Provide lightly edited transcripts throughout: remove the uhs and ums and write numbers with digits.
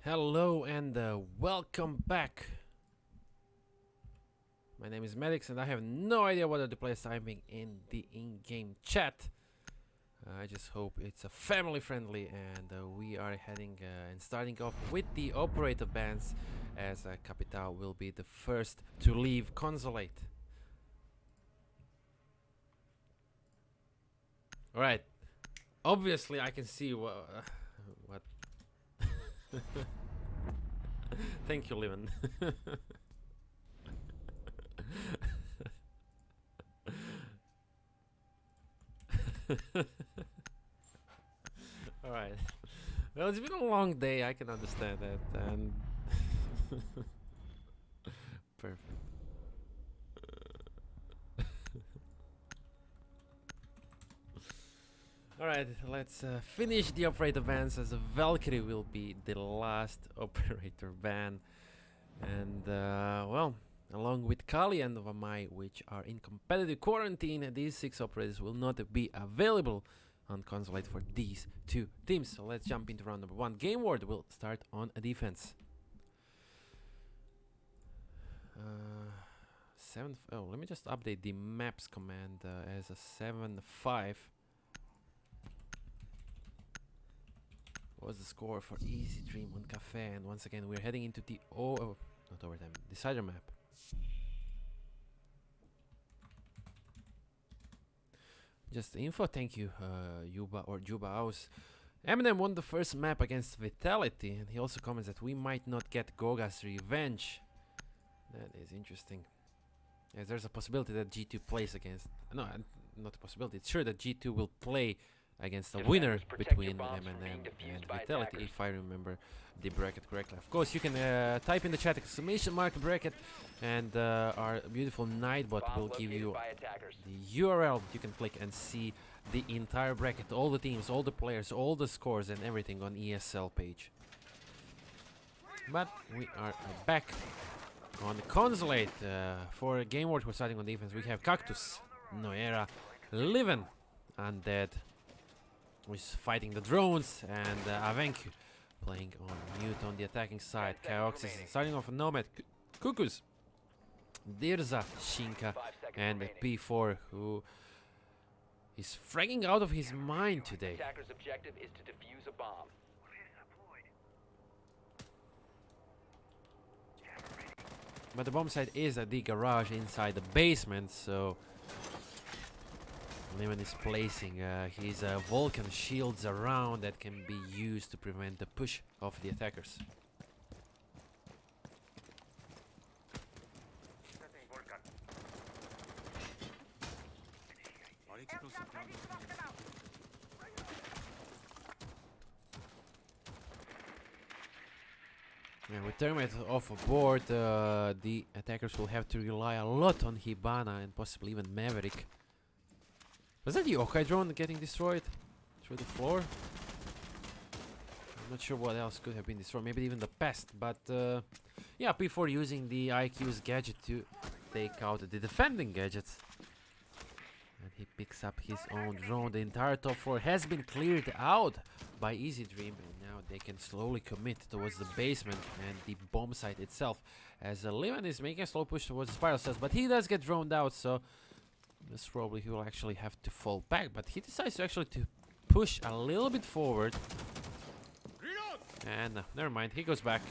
Hello and welcome back. My name is med1czz and I have no idea what are the players typing in the in-game chat. I just hope it's a family friendly and we are heading and starting off with the operator bans as Capital will be the first to leave Consulate. Alright, obviously I can see what Thank you, Levin. Alright. Well, it's been a long day, I can understand that. And perfect. Alright, let's finish the operator bans as Valkyrie will be the last operator ban. And well, along with Kali and Vamai, which are in competitive quarantine, these 6 operators will not be available on Consulate for these 2 teams. So let's jump into round number 1. Gameward will start on a defense. Oh, let me just update the maps command as a 7-5. What's the score for IziDream on Cafe? And once again, we're heading into the not overtime, decider map. Just info, thank you, Yuba or Juba House. Eminem won the first map against Vitality, and he also comments that we might not get Goga's revenge. That is interesting. As there's a possibility that G2 plays against. No, not a possibility. It's sure that G2 will play against a winner between Eminem and Vitality, if I remember the bracket correctly. Of course, you can type in the chat exclamation mark bracket, and our beautiful Nightbot will give you the URL. You can click and see the entire bracket, all the teams, all the players, all the scores, and everything on ESL page. But we are back on the Consulate. For Gameward, we're starting on defense. We have Cactus, Noera, Livin, Undead, who's fighting the drones, and Avenkyu playing on mute on the attacking side. Kyoxis starting off Nomad, Kukus, Dirza, Shinka, and P4, who is fragging out of his mind today. Attacker's objective is to defuse a bomb. But the bomb site is at the garage inside the basement, so Lehman is placing his Vulcan shields around that can be used to prevent the push of the attackers. And with Termite off board, the attackers will have to rely a lot on Hibana and possibly even Maverick. Was that the Okai drone getting destroyed through the floor? I'm not sure what else could have been destroyed. Maybe even the pest. But yeah, P4 using the IQ's gadget to take out the defending gadgets. And he picks up his own drone. The entire top floor has been cleared out by IziDream. And now they can slowly commit towards the basement and the bomb site itself. As Lehman is making a slow push towards the spiral cells. But he does get droned out, so most probably he will actually have to fall back, but he decides to actually push a little bit forward. And never mind, he goes back.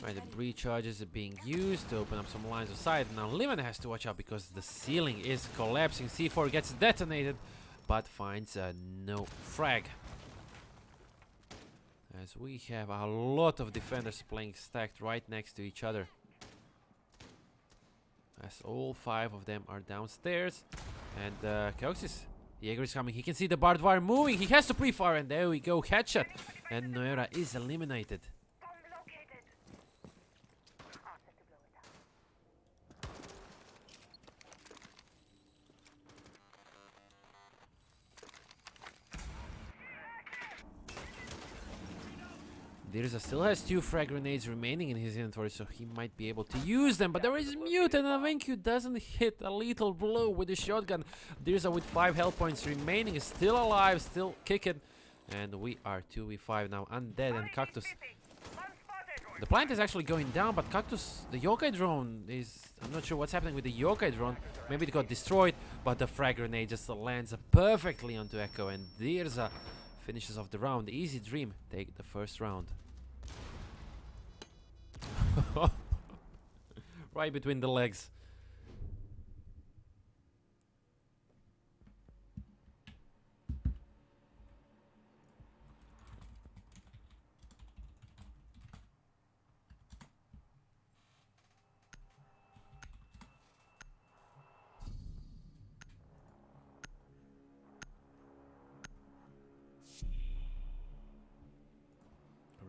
Right, the breach charges are being used to open up some lines of sight. Now Liman has to watch out because the ceiling is collapsing. C4 gets detonated, but finds no frag. As we have a lot of defenders playing stacked right next to each other. As all 5 of them are downstairs. And Kyoxis, Jaeger is coming. He can see the barbed wire moving. He has to pre-fire, and there we go. Headshot. And Noera is eliminated. Dirza still has 2 frag grenades remaining in his inventory, so he might be able to use them. But there is Mute, and Avenkyu doesn't hit a lethal blow with the shotgun. Dirza with 5 health points remaining is still alive, still kicking. And we are 2v5 now. Undead and Cactus. The plant is actually going down, but Cactus, the yokai drone is... I'm not sure what's happening with the yokai drone. Maybe it got destroyed, but the frag grenade just lands perfectly onto Echo. And Dirza finishes off the round. IziDream take the first round. Right between the legs.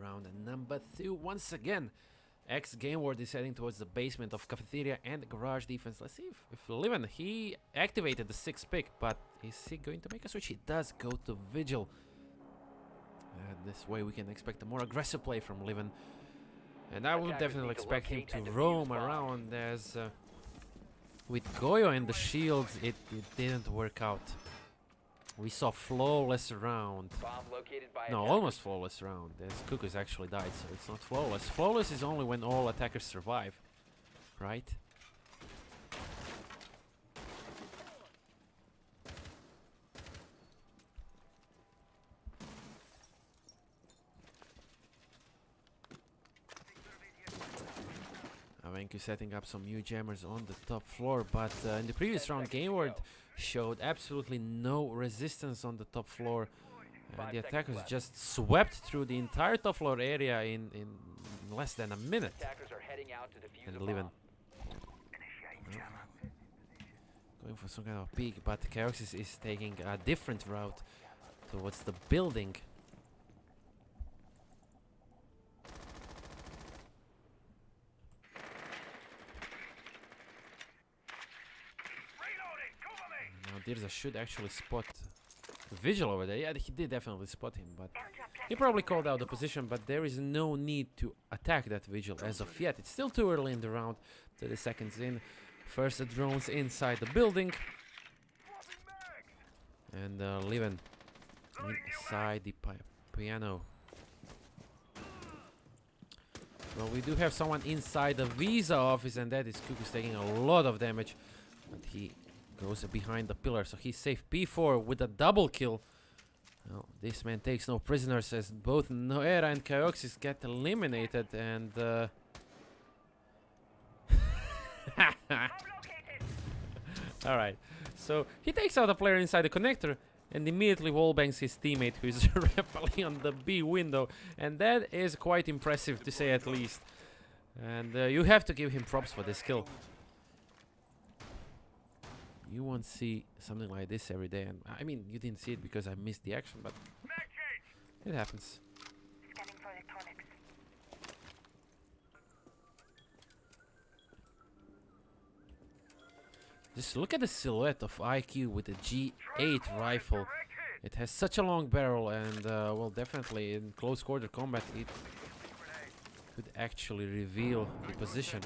Round number 2 once again. Ex Gameward is heading towards the basement of cafeteria and garage defense. Let's see if Livin, he activated the 6th pick, but is he going to make a switch? He does go to Vigil. This way we can expect a more aggressive play from Livin. And I would definitely expect him to roam around as with Goyo and the shields it didn't work out. We saw flawless round. No, almost flawless round. As Cuckoos actually died, so it's not flawless. Flawless is only when all attackers survive, right? Avenkyu setting up some new jammers on the top floor, but in the previous round, Gameward showed absolutely no resistance on the top floor. And the attackers just swept through the entire top floor area in less than a minute. And Livin going for some kind of peek, but Chaoxis is taking a different route towards the building. Dirza should actually spot Vigil over there. Yeah, he did definitely spot him, but he probably called out the position, but there is no need to attack that Vigil as of yet. It's still too early in the round, 30 seconds in. First the drones inside the building. And Livin inside the piano. Well, we do have someone inside the visa office, and that is Cuckoo's taking a lot of damage. But he goes behind the pillar, so he's safe. P4 with a double kill. Well, this man takes no prisoners as both Noera and Chaoxis get eliminated, and alright, so he takes out a player inside the connector and immediately wallbangs his teammate who is rappelling on the B window, and that is quite impressive to say at least. And you have to give him props for this kill. You won't see something like this every day, and I mean, you didn't see it because I missed the action, but it happens. Just look at the silhouette of IQ with the G8 rifle. It has such a long barrel, and well, definitely in close quarter combat it could actually reveal the position.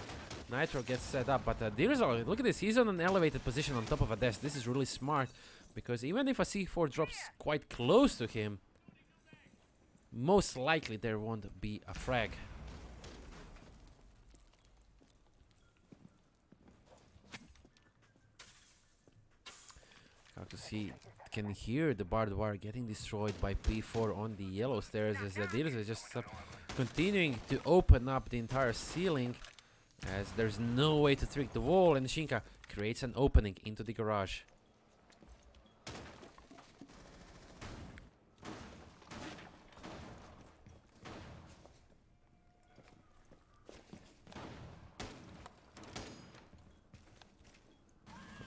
Nitro gets set up, but Dirza, look at this, he's on an elevated position on top of a desk. This is really smart, because even if a C4 drops quite close to him, most likely there won't be a frag. Cactus, he can hear the barbed wire getting destroyed by P4 on the yellow stairs, as Dirza is just continuing to open up the entire ceiling, as there's no way to trick the wall, and Shinka creates an opening into the garage.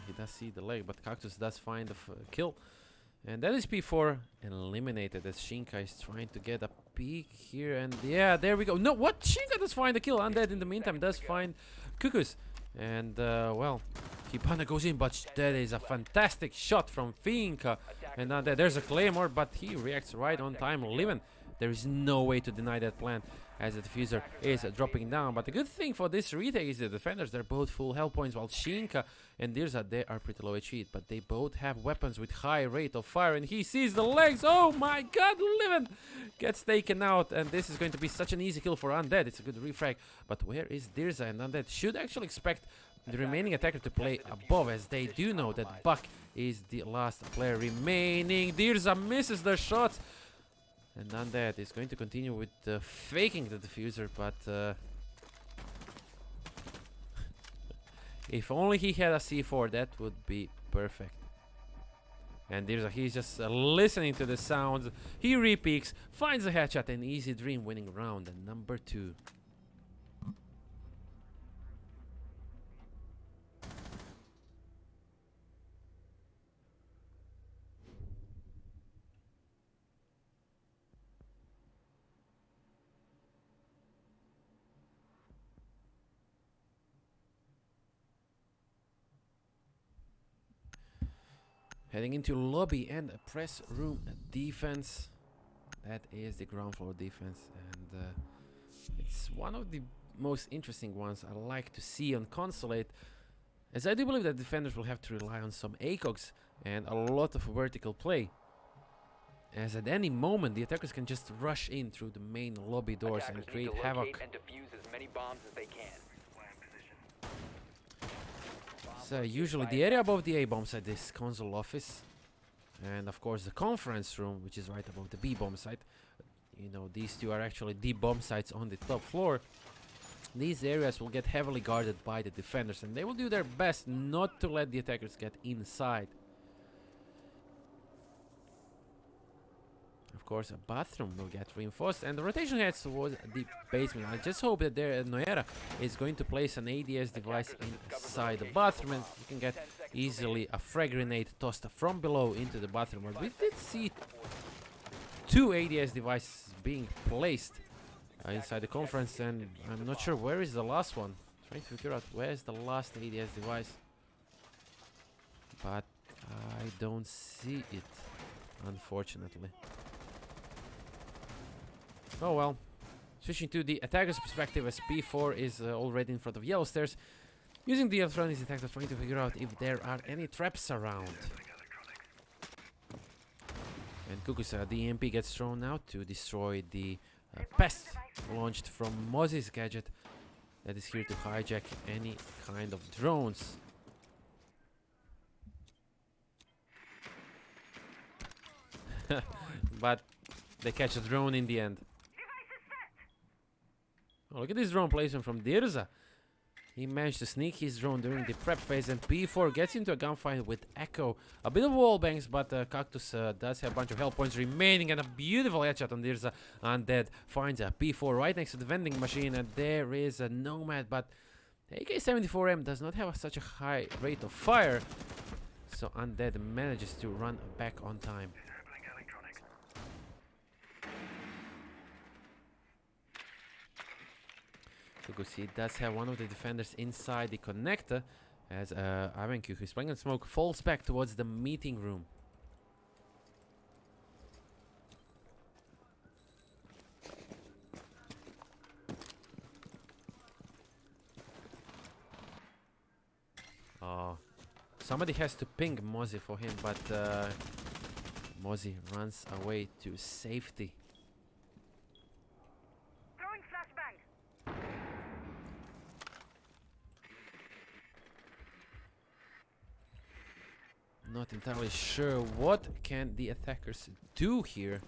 He does see the leg, but Cactus does find the kill. And that is P4 eliminated, as Shinka is trying to get a peek here, and yeah, there we go. No, what? Shinka does find the kill. Undead in the meantime does find Cuckoos, and well, Hibana goes in, but that is a fantastic shot from Finka. And Undead, there's a Claymore, but he reacts right on time. Livin There is no way to deny that plan as the diffuser is dropping down. But the good thing for this retake is the defenders, they're both full health points, while Shinka and Dirza, they are pretty low HP. But they both have weapons with high rate of fire, and he sees the legs. Oh my god, Livin gets taken out, and this is going to be such an easy kill for Undead. It's a good refrag. But where is Dirza? And Undead should actually expect the remaining attacker to play above, as they do know that Buck is the last player remaining. Dirza misses the shots, and Undead is going to continue with faking the diffuser, but if only he had a C4, that would be perfect. And Dirza, he's just listening to the sounds. He repeaks, finds a headshot, and IziDream winning round number 2. Heading into lobby and press room defense. That is the ground floor defense, and it's one of the most interesting ones I like to see on Consulate, as I do believe that defenders will have to rely on some ACOGs and a lot of vertical play, as at any moment the attackers can just rush in through the main lobby doors and create havoc. And defuse as many bombs as they can. So usually the area above the A bomb site is console office, and of course the conference room, which is right above the B bomb site. You know, these two are actually the bomb sites on the top floor. These areas will get heavily guarded by the defenders, and they will do their best not to let the attackers get inside. Of course, a bathroom will get reinforced, and the rotation heads towards the basement. I just hope that their Noera is going to place an ADS device inside the bathroom, and you can get easily a frag grenade tossed from below into the bathroom. But we did see 2 ADS devices being placed inside the conference, and I'm not sure where is the last one. Trying to figure out where is the last ADS device, but I don't see it, unfortunately. Oh well. Switching to the attacker's perspective, as P4 is already in front of yellow stairs, using the electronics detector, trying to figure out if there are any traps around. And Kuku's the EMP gets thrown out to destroy the pest launched from Mozzy's gadget that is here to hijack any kind of drones. But they catch a drone in the end. Oh, look at this drone placement from Dirza. He managed to sneak his drone during the prep phase, and P4 gets into a gunfight with Echo. A bit of wall bangs, but Cactus does have a bunch of health points remaining, and a beautiful headshot on Dirza. Undead finds a P4 right next to the vending machine, and there is a Nomad, but AK-74M does not have such a high rate of fire, so Undead manages to run back on time. He does have one of the defenders inside the connector, as Avenq, who's playing on smoke, falls back towards the meeting room. Oh, somebody has to ping Mozzy for him, but Mozzy runs away to safety. Not entirely sure what can the attackers do here.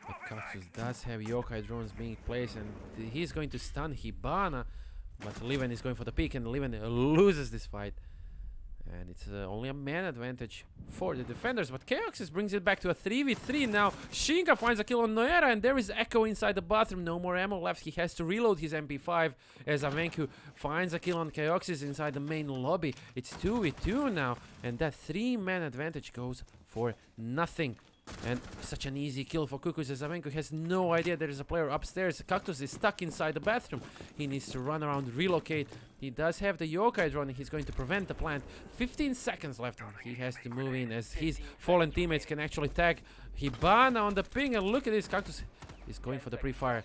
But Cactus does have yokai drones being placed, and he's going to stun Hibana, but Liven is going for the peek, and Liven loses this fight. And it's only a man advantage for the defenders, but Chaoxis brings it back to a 3v3 now. Shinka finds a kill on Noera, and there is Echo inside the bathroom. No more ammo left. He has to reload his MP5 as Avenq finds a kill on Chaoxis inside the main lobby. It's 2v2 now, and that 3-man advantage goes for nothing. And such an easy kill for Cuckoos as Avenko has no idea there is a player upstairs. Cactus is stuck inside the bathroom. He needs to run around, relocate. He does have the yokai drone. He's going to prevent the plant. 15 seconds left. He has to move in as his fallen teammates can actually tag Hibana on the ping. And look at this. Cactus is going for the pre-fire.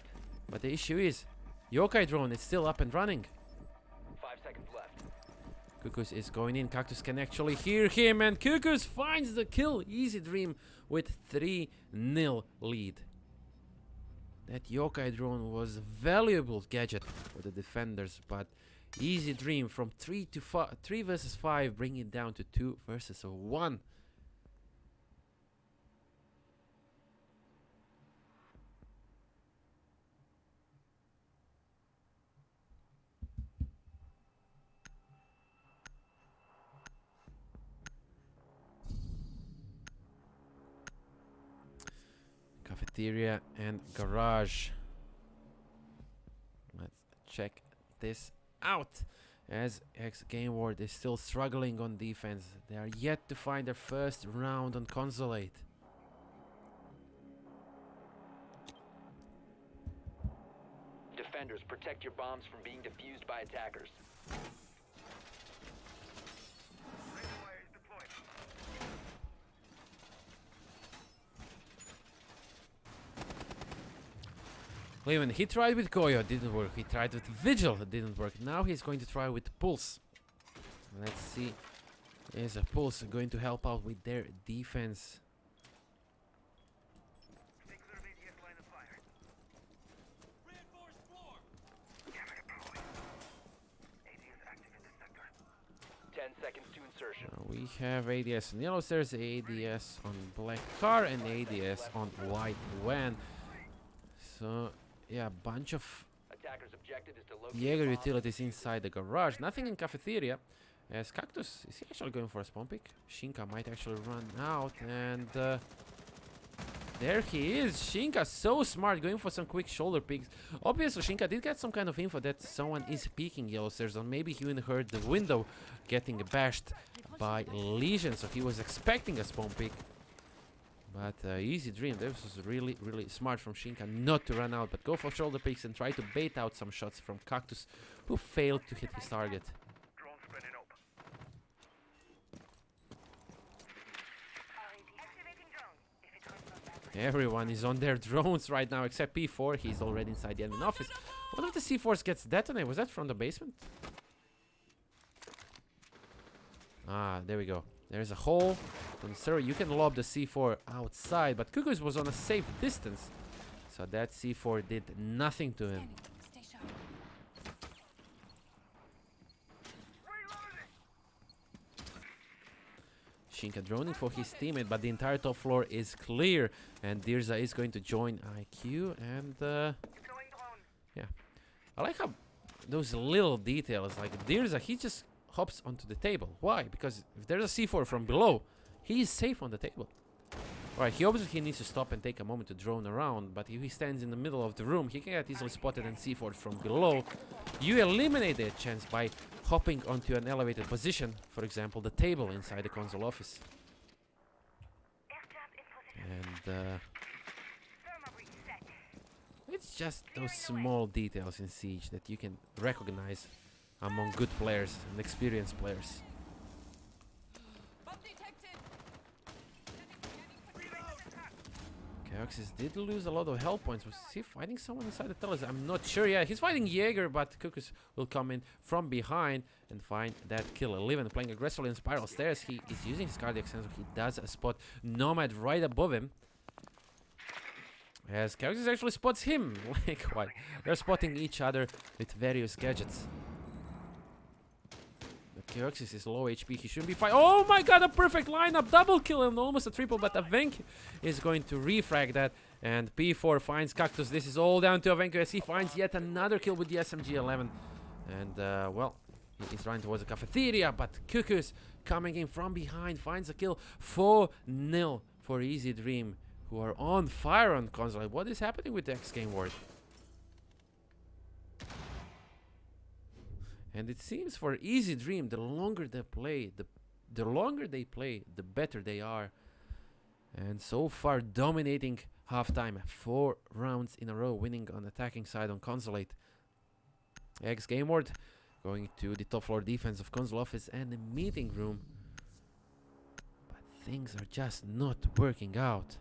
But the issue is, yokai drone is still up and running. 5 seconds left. Cuckoos is going in. Cactus can actually hear him. And Cuckoos finds the kill. IziDream with 3-0 lead. That yokai drone was a valuable gadget for the defenders, but IziDream from 3 versus 5 bring it down to 2 versus 1. Cafeteria and garage. Let's check this out. As Ex Gameward is still struggling on defense. They are yet to find their first round on Consulate. Defenders, protect your bombs from being defused by attackers. Levin, he tried with Koyo, didn't work. He tried with Vigil, it didn't work. Now he's going to try with Pulse. Let's see. Is a Pulse going to help out with their defense? We have ADS on yellow stairs, ADS on black car, and ADS on white van. So, yeah, a bunch of Jaeger utilities inside the garage. Nothing in cafeteria. As Cactus, is he actually going for a spawn pick? Shinka might actually run out, and there he is. Shinka, so smart, going for some quick shoulder picks. Obviously, Shinka did get some kind of info that someone is peeking yellow stairs, or maybe he even heard the window getting bashed by Legion, so he was expecting a spawn pick. But IziDream, this was really, really smart from Shinka not to run out, but go for shoulder picks and try to bait out some shots from Cactus, who failed to hit his target. Everyone is on their drones right now except P4. He's already inside the admin office. What if the C4s gets detonated? Was that from the basement? Ah, there we go. There's a hole. Sir, you can lob the C4 outside, but Cuckoos was on a safe distance, so that C4 did nothing to him. Shinka droning for his teammate, but the entire top floor is clear, and Dirza is going to join IQ, and yeah, I like how those little details, like Dirza, he just hops onto the table. Why? Because if there's a C4 from below, he is safe on the table. Alright, he obviously needs to stop and take a moment to drone around, but if he stands in the middle of the room, he can get easily spotted and C4 from below. You eliminate that chance by hopping onto an elevated position, for example, the table inside the console office. And it's just those small details in Siege that you can recognize among good players and experienced players. Chaoxis did lose a lot of health points. Was he fighting someone inside the tellers? I'm not sure. Yeah, he's fighting Jaeger, but Cuckoos will come in from behind and find that kill. Eleven playing aggressively in spiral stairs. He is using his cardiac sensor. He does spot Nomad right above him. As Chaoxis actually spots him. Like what? They're spotting each other with various gadgets. Chaoxis is low HP, he shouldn't be fighting. Oh my god, a perfect lineup, double kill and almost a triple, but Avenk is going to refrag that, and P4 finds Cactus. This is all down to Avenk as he finds yet another kill with the SMG-11. And well, he is running towards the cafeteria, but Cuckoos coming in from behind finds a kill. 4-0 for IziDream, who are on fire on console. What is happening with the Ex Gameward? And it seems for IziDream, the longer they play, the better they are. And so far dominating halftime. 4 rounds in a row, winning on attacking side on Consulate. Ex Gameward going to the top floor defense of console office and the meeting room. But things are just not working out.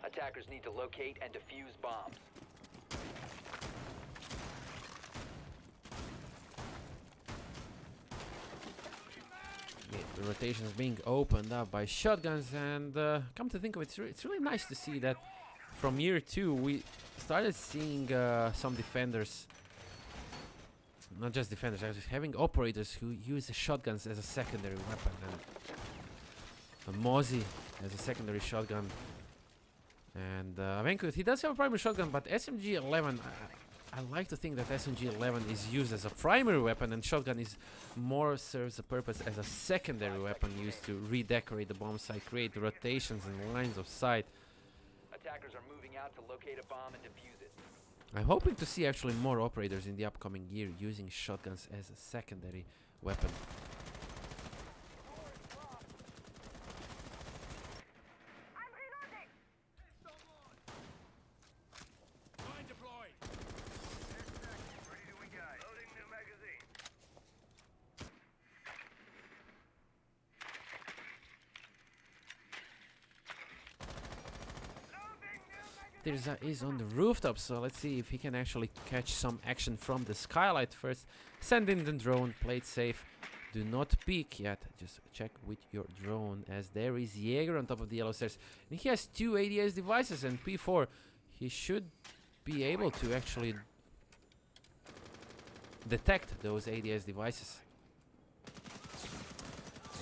Attackers need to locate and defuse bombs. The rotation is being opened up by shotguns, and come to think of it, it's really nice to see that from year 2 we started seeing some defenders, not just defenders, actually having operators who use shotguns as a secondary weapon, and Mozzie as a secondary shotgun. And Venku, he does have a primary shotgun, but SMG-11, I like to think that SMG-11 is used as a primary weapon, and shotgun is more serves a purpose as a secondary weapon used to redecorate the bomb site, create rotations and lines of sight. Attackers are moving out to locate a bomb and defuse it. I'm hoping to see actually more operators in the upcoming year using shotguns as a secondary weapon. Tirza is on the rooftop, so let's see if he can actually catch some action from the skylight first. Send in the drone, play it safe. Do not peek yet, just check with your drone, as there is Jaeger on top of the yellow stairs. And he has 2 ADS devices and P4. He should be able to actually detect those ADS devices.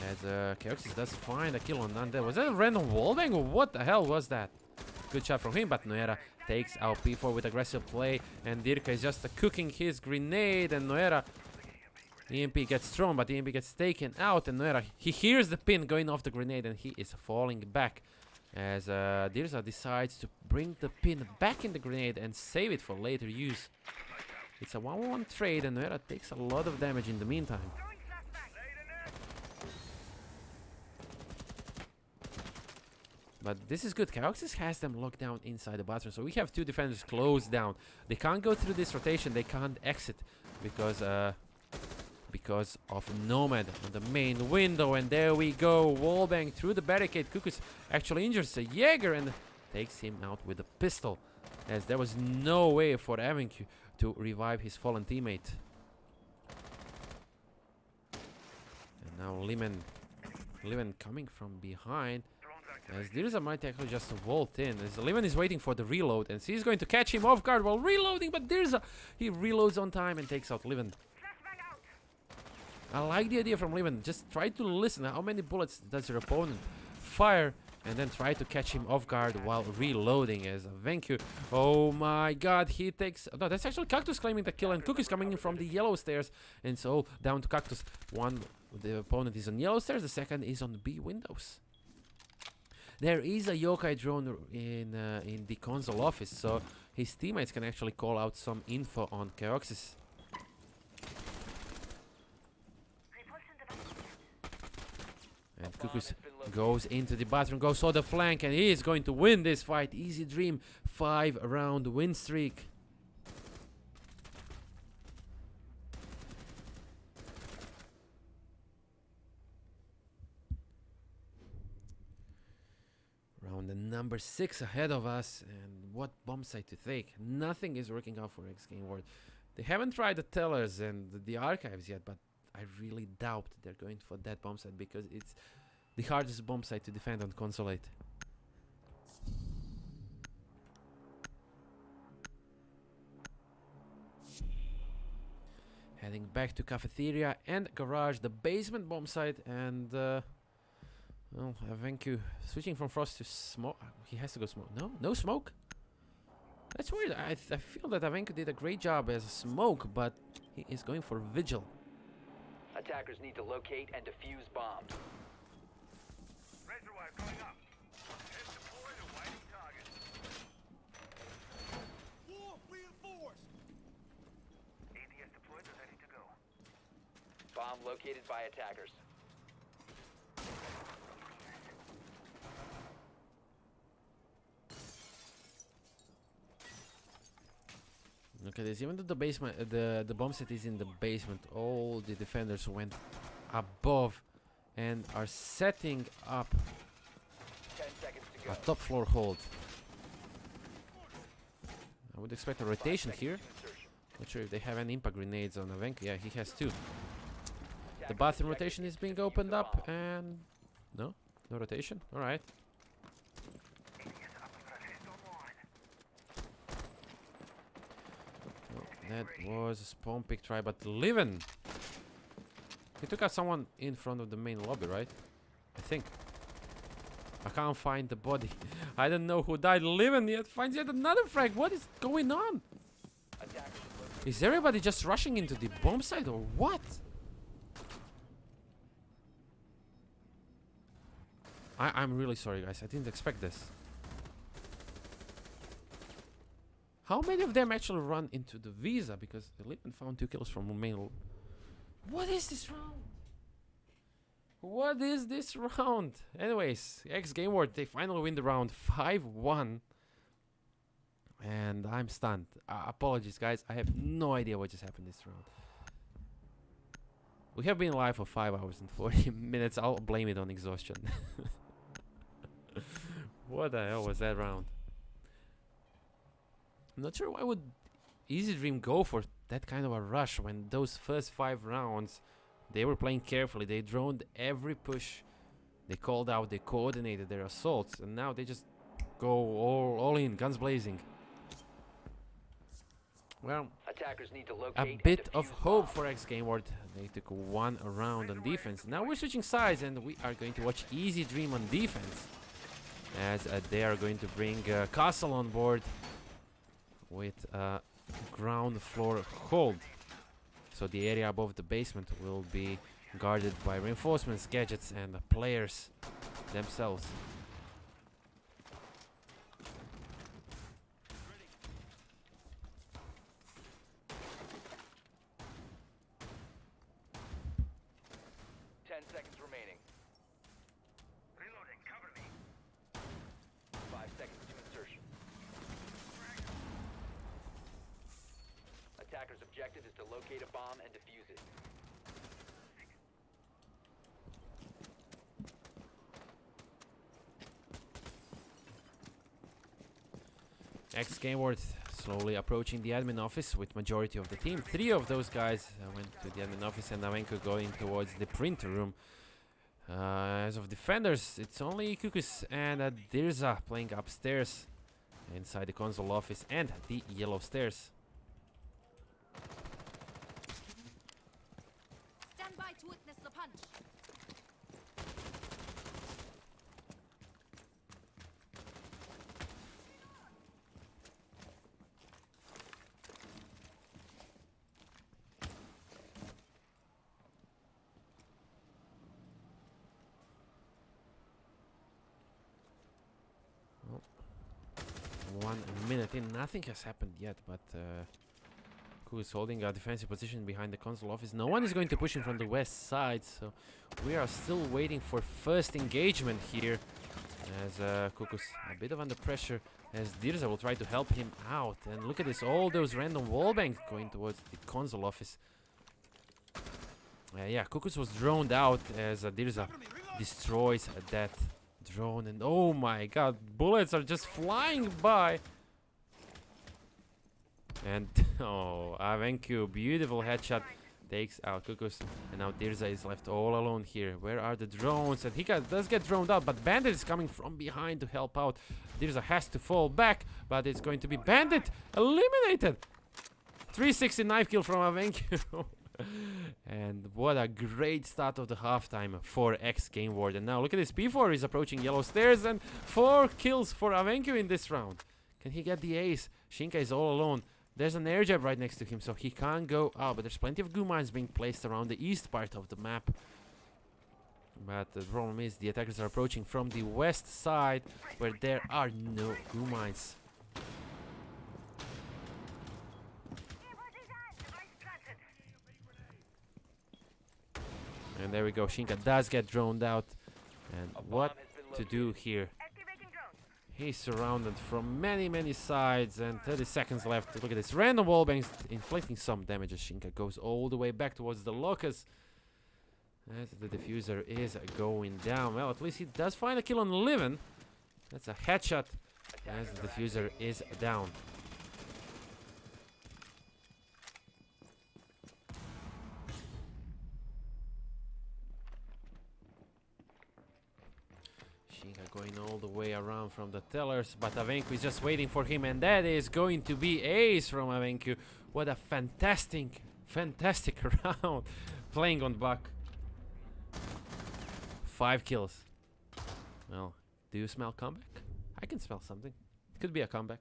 As Keoxys does find a kill on Nande. Was that a random wallbang or what the hell was that? Good shot from him, but Noera takes out P4 with aggressive play, and Dirka is just cooking his grenade, and Noera EMP gets thrown, but EMP gets taken out, and Noera, he hears the pin going off the grenade, and he is falling back as Dirza decides to bring the pin back in the grenade and save it for later use. It's a 1-1 trade, and Noera takes a lot of damage in the meantime. But this is good. Keoxys has them locked down inside the bathroom. So we have 2 defenders closed down. They can't go through this rotation. They can't exit because of Nomad on the main window. And there we go. Wallbang through the barricade. Kukus actually injures a Jaeger and takes him out with a pistol, as there was no way for Avenku to revive his fallen teammate. And now Liman coming from behind. As Dirza might actually just vault in, as Liman is waiting for the reload, and he's going to catch him off guard while reloading, but Dirza, he reloads on time and takes out Livan. I like the idea from Livan. Just try to listen. How many bullets does your opponent fire, and then try to catch him off guard while reloading. As Venku, oh my god, he takes... No, that's actually Cactus claiming the kill, and Cook is coming in from the yellow stairs, and so down to Cactus. One, the opponent is on yellow stairs, the second is on B windows. There is a yokai drone in the console office, so his teammates can actually call out some info on Keoxys. And Kukus goes into the bathroom, goes on the flank, and he is going to win this fight. IziDream, 5-round win streak. Round number 6 ahead of us, and what bomb site to take? Nothing is working out for Ex Gameward. They haven't tried the tellers and the archives yet, but I really doubt they're going for that bomb site because it's the hardest bomb site to defend on Consolate. Heading back to cafeteria and garage, the basement bomb site, and well, Venku switching from frost to smoke. He has to go smoke. No smoke. That's weird. I feel that Avenku did a great job as a smoke, but he is going for vigil. Attackers need to locate and defuse bombs. located by attackers. Look at this. Even though the basement, the bomb set is in the basement, all the defenders went above and are setting up 10 seconds to go. a top floor hold. I would expect a 5 rotation seconds here. to insertion. Not sure if they have any impact grenades on Avenk. Yeah, he has two. The Attackers bathroom objective rotation is to being defuse opened the up, bomb. and no rotation. All right. Well, that was a spawn pick try, but Livin. He took out someone in front of the main lobby, right? I think. I can't find the body. I don't know who died. Livin yet finds yet another frag. What is going on? Attackers located. Is everybody just rushing into the bomb site or what? I'm really sorry, guys. I didn't expect this. How many of them actually run into the Visa? Because they lived and found 2 kills from main. What is this round? What is this round? Anyways, Ex Gameward, they finally win the round 5-1. And I'm stunned. Apologies, guys. I have no idea what just happened this round. We have been live for 5 hours and 40 minutes. I'll blame it on exhaustion. What the hell was that round? I'm not sure why would IziDream go for that kind of a rush when those first 5 rounds they were playing carefully. They droned every push. They called out, they coordinated their assaults, and now they just go all in, guns blazing. Well, Attackers need to a locate and bit of defuse hope bombs. for Ex Gameward. They took 1 round on defense. Now we're switching sides and we are going to watch IziDream on defense. As they are going to bring Castle on board with ground floor hold. So the area above the basement will be guarded by reinforcements, gadgets, and the players themselves. Reloading, cover me. 5 seconds to insertion. Attacker's objective is to locate a bomb and defuse it. Ex Gameward slowly approaching the admin office with majority of the team. 3 of those guys went to the admin office and Avenko going towards the printer room. As of defenders, it's only Kukus and Dirza playing upstairs inside the console office and the yellow stairs. Stand by to witness the punch. Well, 1 minute in, nothing has happened yet, but who is holding a defensive position behind the console office? No one is going to push him from the west side, so we are still waiting for first engagement here. As Kukus a bit of under pressure, as Dirza will try to help him out. And look at this, all those random wallbangs going towards the console office. Yeah, Kukus was droned out as Dirza destroys that drone. And oh my god, bullets are just flying by. And oh, Avenku, beautiful headshot, takes out Kukus. And now Dirza is left all alone here. Where are the drones? And he does get droned out, but Bandit is coming from behind to help out. Dirza has to fall back, but it's going to be Bandit eliminated. 360 knife kill from Avenku. And what a great start of the halftime for Ex Gameward. And now look at this, P4 is approaching yellow stairs and 4 kills for Avenku in this round. Can he get the ace? Shinka is all alone. There's an air jab right next to him, so he can't go out. But there's plenty of goo mines being placed around the east part of the map. But the problem is the attackers are approaching from the west side, where there are no goo mines. And there we go. Shinka does get droned out. And A bomb what has been to located. do here? He's surrounded from many sides and 30 seconds left. Look at this. Random wallbangs inflicting some damage as Shinka goes all the way back towards the locus. As the diffuser is going down. Well, at least he does find a kill on Livin. That's a headshot as the diffuser is down. Shinka going all the way around from the tellers, but Avenku is just waiting for him, and that is going to be ace from Avenku. What a fantastic round playing on Buck. 5 kills. Well, do you smell comeback? I can smell something. Could be a comeback.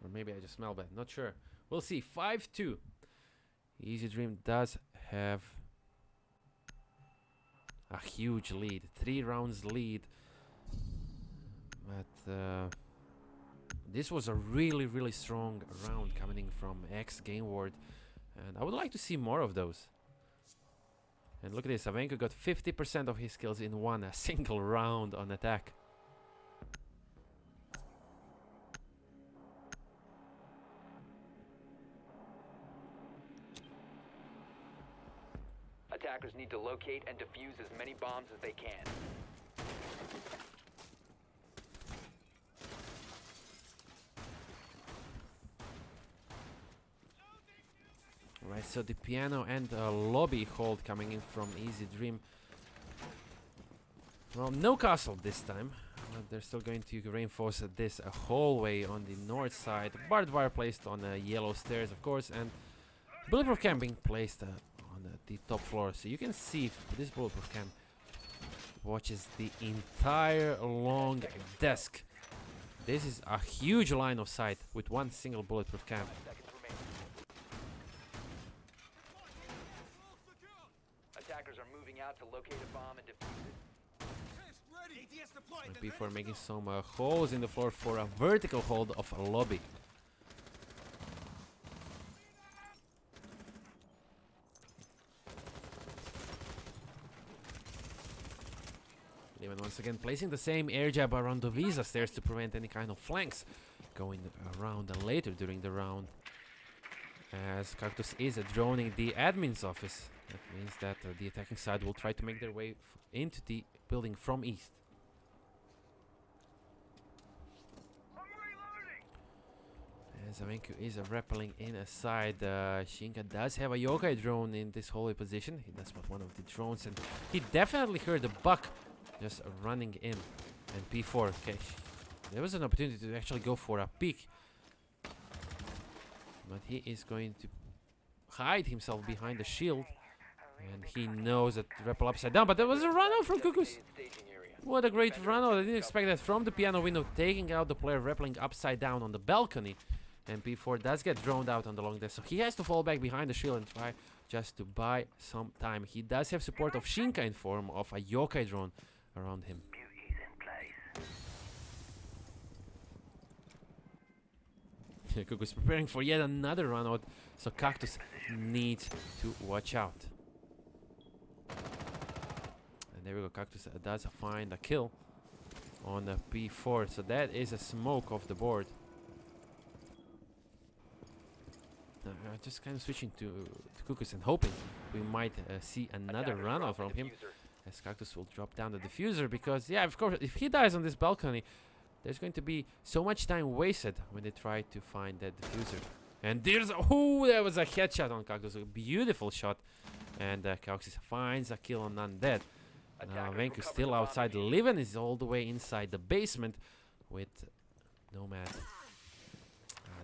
Or maybe I just smell bad. Not sure. We'll see. 5-2. IziDream does have a huge lead. 3 rounds lead. But this was a really strong round coming in from Ex Gameward. And I would like to see more of those. And look at this. Avenku got 50% of his kills in a single round on attack. Attackers need to locate and defuse as many bombs as they can. Right, so the piano and lobby hold coming in from IziDream. Well, no castle this time. They're still going to reinforce this hallway on the north side. Barbed wire placed on yellow stairs, of course, and bulletproof cam being placed on the top floor. So you can see this bulletproof cam watches the entire long desk. This is a huge line of sight with one single bulletproof cam. Attackers are moving out to locate a bomb and defuse it. And before making some holes in the floor for a vertical hold of a lobby. Even once again placing the same air jab around the Visa stairs to prevent any kind of flanks going around later during the round. As Cactus is droning the admin's office. That means that the attacking side will try to make their way into the building from east. As Avenku is rappelling in aside, Shinka does have a yokai drone in this hallway position. He does spot one of the drones, and he definitely heard the Buck just running in. And P4, okay, there was an opportunity to actually go for a peek, but he is going to hide himself behind the shield, and he knows that rappel upside down. But there was a run out from Kukus. What a great run out! I didn't expect that from the piano window, taking out the player rappelling upside down on the balcony. And P4 does get droned out on the long desk, so he has to fall back behind the shield and try just to buy some time. He does have support of Shinka in form of a yokai drone around him. Kukus preparing for yet another run out, so Cactus needs to watch out. And there we go, Cactus does find a kill on P4, so that is a smoke off the board. Just kind of switching to Kukus and hoping we might see another run out from him, as Cactus will drop down the diffuser, because yeah, of course, if he dies on this balcony, there's going to be so much time wasted when they try to find that diffuser. And there's that was a headshot on Cactus, a beautiful shot, and Cactus finds a kill on Undead. Now Avenku still outside. Livin is all the way inside the basement with Nomad.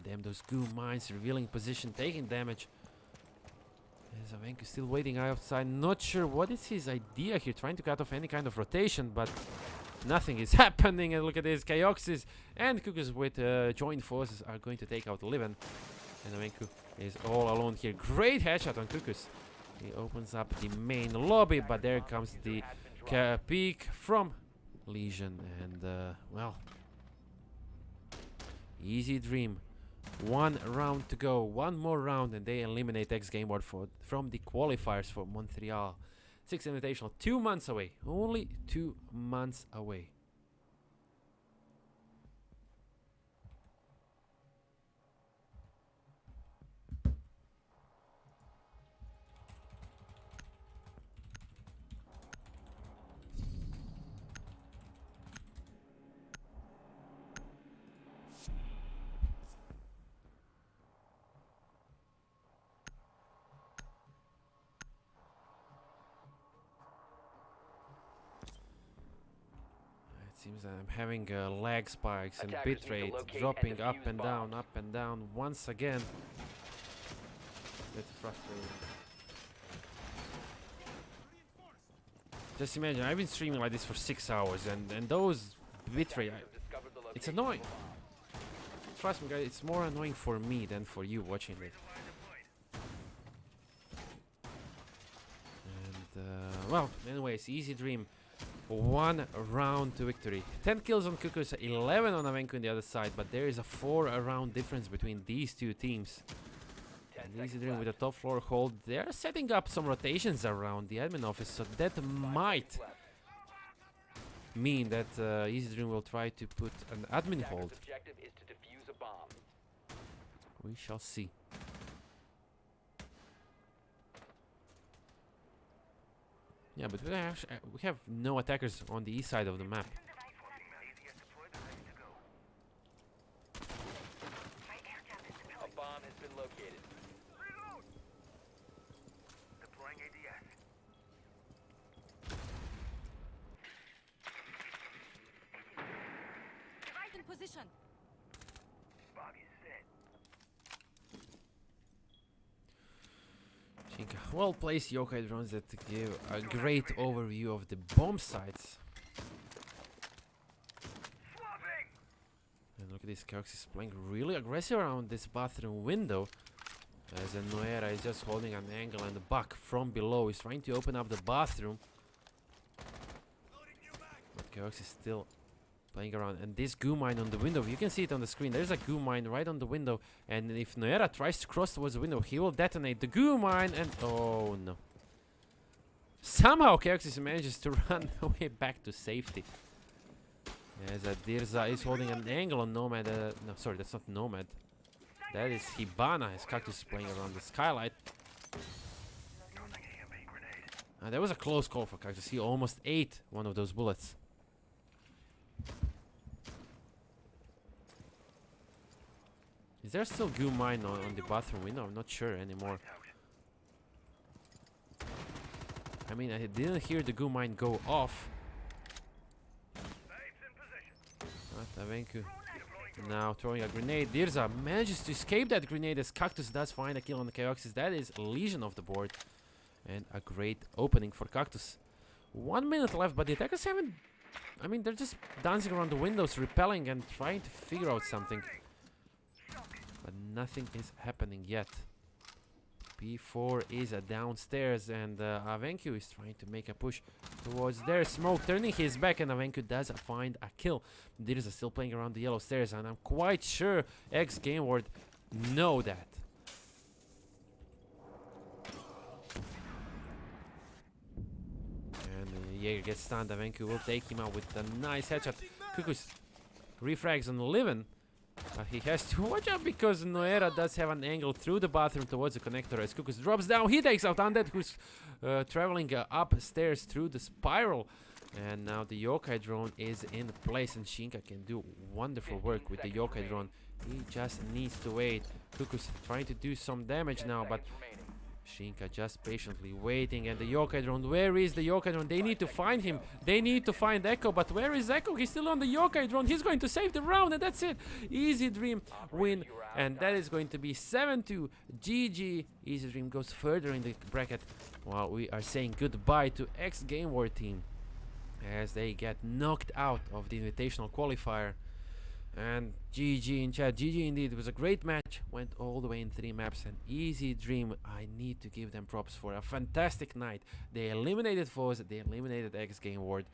Damn, those goo mines revealing position, taking damage. As Avenku still waiting outside. Not sure what is his idea here, trying to cut off any kind of rotation, but nothing is happening. And look at this, Kyoxis and Kukus with joint forces are going to take out Livin. And Avenku is all alone here. Great headshot on Kukus. He opens up the main lobby, but there comes the peek from Legion. And well, IziDream One round to go. One more round and they eliminate Ex Gameward from the qualifiers for Montreal. 6th Invitational. 2 months away. Only 2 months away. Seems that I'm having lag spikes and bitrate dropping up and down once again. That's frustrating. Just imagine, I've been streaming like this for 6 hours and those bitrate, it's annoying. Trust me guys, it's more annoying for me than for you watching it. And well, anyways, IziDream. 1 round to victory. 10 kills on Cuckoos, 11 on Avenku on the other side, but there is a 4 round difference between these two teams. And IziDream with a top floor hold. They're setting up some rotations around the admin office, so that might mean that IziDream will try to put an admin hold. We shall see. Yeah, but we have no attackers on the east side of the map. A bomb has been located. Deploying ADS. Right in position. Bomb is set. Well placed yokai drones that give a great overview of the bomb sites. And look at this, Cox is playing really aggressive around this bathroom window. As Noera is just holding an angle and the buck from below is trying to open up the bathroom. But Cox is still playing around, and this goo mine on the window, you can see it on the screen, there's a goo mine right on the window, and if Noera tries to cross towards the window, he will detonate the goo mine, and oh no. Somehow Keoxys manages to run away back to safety. As Dirza is holding an angle on Nomad, no sorry, that's not Nomad, that is Hibana, as Cactus is playing around the skylight. That was a close call for Cactus, he almost ate one of those bullets. Is there still goo mine on the bathroom window? I'm not sure anymore. I mean, I didn't hear the goo mine go off. But Avenku now throwing a grenade. Dirza manages to escape that grenade as Cactus does find a kill on the Kioxis. That is a legion off the board. And a great opening for Cactus. 1 minute left, but the attackers haven't... I mean, they're just dancing around the windows, repelling and trying to figure out something. But nothing is happening yet. P4 is downstairs and Avenku is trying to make a push towards their smoke, turning his back, and Avenku does find a kill. Dirza still playing around the yellow stairs, and I'm quite sure Ex Gameward know that. And Jaeger gets stunned. Avenku will take him out with a nice headshot. Kukus refrags on Livin. He has to watch out because Noera does have an angle through the bathroom towards the connector. As Kukus drops down, he takes out Undead, who's traveling upstairs through the spiral. And now the yokai drone is in place, and Shinka can do wonderful work with the yokai drone. He just needs to wait. Kukus trying to do some damage now, but Shinka just patiently waiting. And the yokai drone, where is the yokai drone? They need to find him. They need to find Echo, but where is Echo? He's still on the yokai drone. He's going to save the round, and that's it. IziDream win, and that is going to be 7-2. GG. IziDream goes further in the bracket, while we are saying goodbye to Ex Gameward team as they get knocked out of the Invitational qualifier. And GG in chat. GG indeed. It was a great match. Went all the way in 3 maps. And IziDream, I need to give them props for a fantastic night. They eliminated foes. They eliminated Ex Gameward.